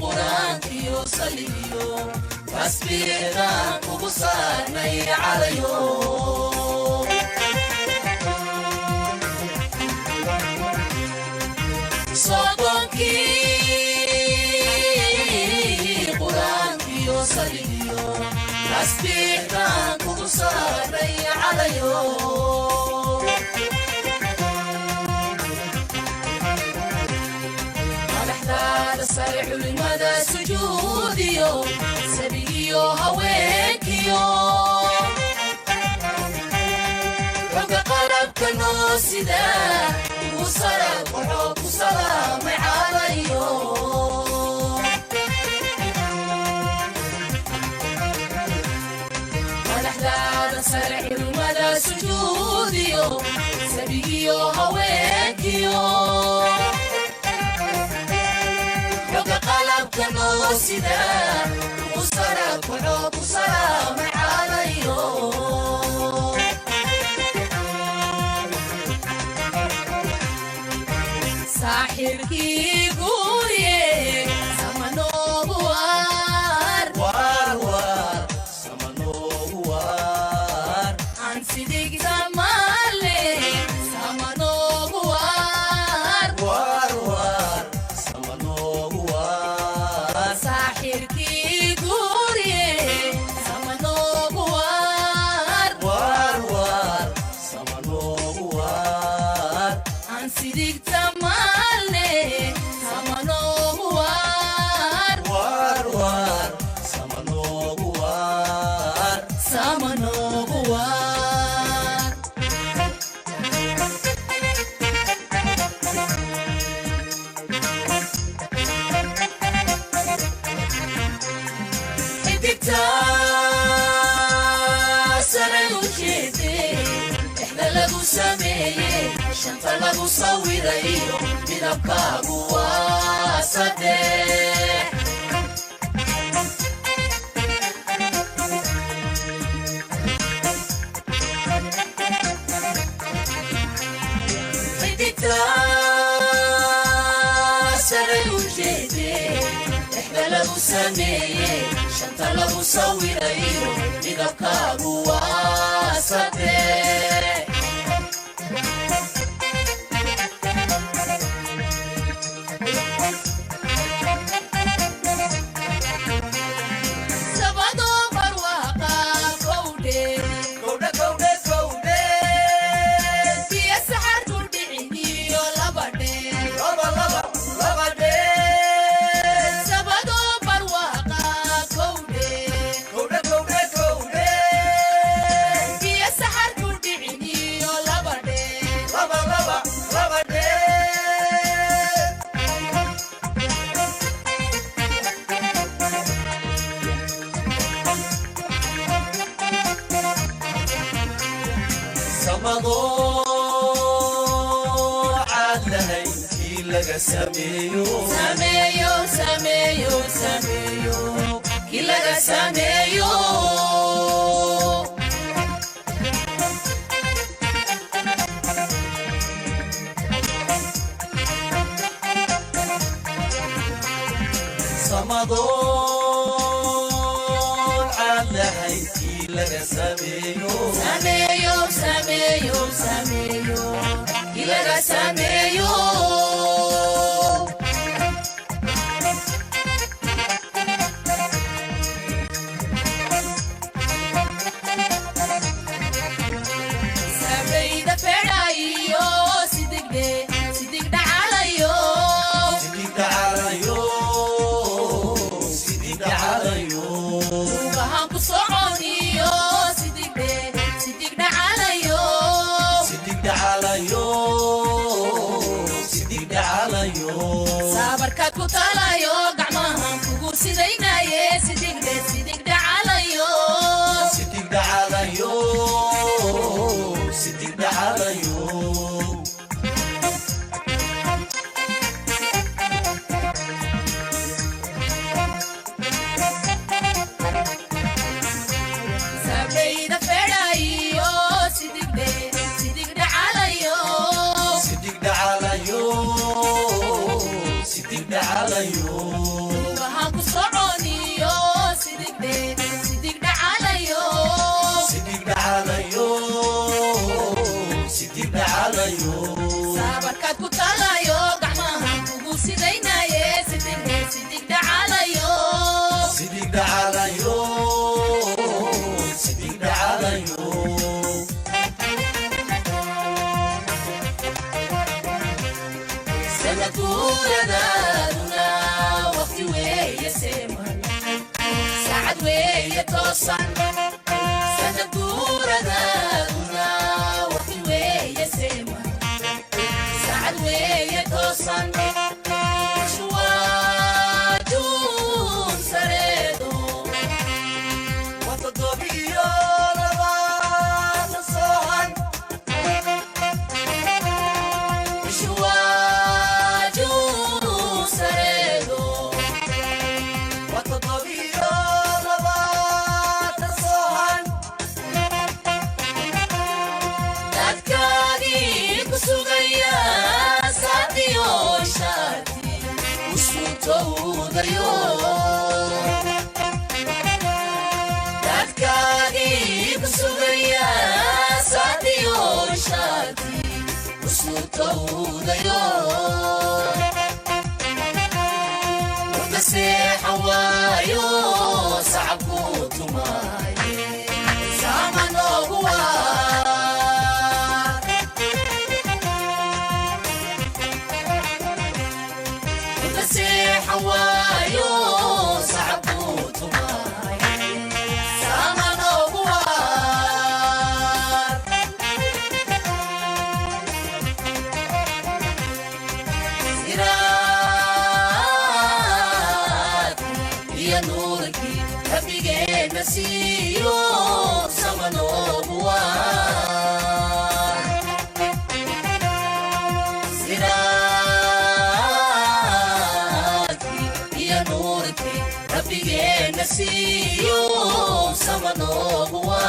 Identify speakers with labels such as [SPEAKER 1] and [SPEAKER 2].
[SPEAKER 1] قرآنكي وصليو فاسبيران وبصارني عليو صوتكي قرآنكي وصليو فاسبيران وبصارني عليو صريح لمدى سجوديو سبيو هويكيو حق قلبك نوسدا وصلك وحب وسلام عليو والأحداث صريح لمدى سجوديو سبيو هويكيو قلبك نوسدا وصلك وحب وسلام عليو ساحركي قوري سمنو وار سمنو وار عن صديق زمالي سمنو وار سمنو ساحركي قوري سمنو وار سمنو وار عن صديق تمالي سمنو وار سمنو وار شنطة لغو صويريو بدبكاغو واسدح حديتا سريو جيدي إحدى لغو سمية شنطة لغو صويريو بدبكاغو واسدح سميو كلا سميو صمدون على هيكي لك سميو كلا سميو sabarkaad ku talayo gacmahan kugu sidaynaye sidig dhacalayo sabrayda fedhayo sidig dhacalayo dhacalayo sabarkaad ku talayo gacmahan kugu sidaynaye sidig dhacalayo sidig dhacalayo sidig dhacalayo sanadkuuradaduna waqti weeye seeman saacad weeye toosan sanadkuuradaduna waqti weeye seeman saacad weeye toosan shuwaajuun sareedo watadobiyo labaatan soohan dadkaagii ku sugaya saadiyo shaati usutowdayo wada seexan waayo sacabku tumaaye saama noogu waar wada seexan waayo sacabku tumaaye saama noogu waar siraad iyo nuurkii rabbigeenna siiyo sama noogu waar siraadkii iyo nuurkii rabbigeenna siiyo sama noogu waar